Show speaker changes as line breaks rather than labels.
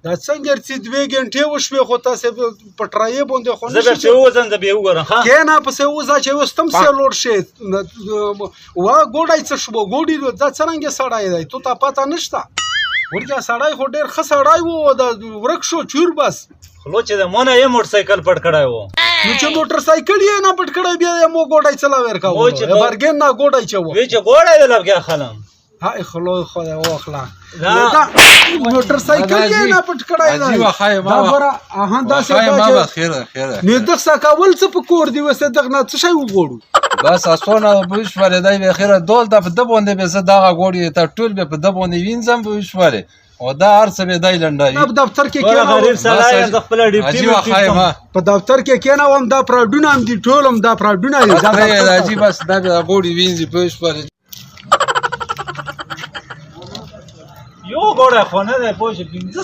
دا څنګه چې 2 غنټې وشوې خو تاسې په ټرایې باندې خو
زه به چې ووځم زه به یې وګورم ښه
کېنه پسې وځه چې اوس تم سې لوړ شې وا ګوډی څه شو ګوډی دا څرنګه سړی دی تو ته پته نشته ورګه سړی خو ډېر ښه سړی و دا ورک شو چور بس
خلو چې د مونه یې موټر سایکل پټ کړی و
نو چې موټر سایکل یې نه پټ کړی بیا یې مو ګوډی چلاوي ورکاو برګین نه ګوډی چوه
وی چې ګوډی دی لګیا خلم
هاي خلو خدای واخلا دا موټر سایکل یې نه پټ کړای دا
جی واخای ما
خبره اها دا څه
ما خیره
نه د څه کول څه په کور دی وسه دغه نه څه شی وګورو
بس اسونه بوشوره دای به خیره دول د باندې به زه دغه ګوډی ته ټول به په د باندې وینځم بوشوره او دا هرڅه به دای لنډای
په دفتر کې
کېنه غریب سړی د خپل ډیپټي
واخای ما
په دفتر کې کېنه وم دا پراډونه هم دي ټول هم دا پراډونه دي
دا جی بس دا ګوډی وینځي بوشوره
یو ګوډی خو نه دی پوه شو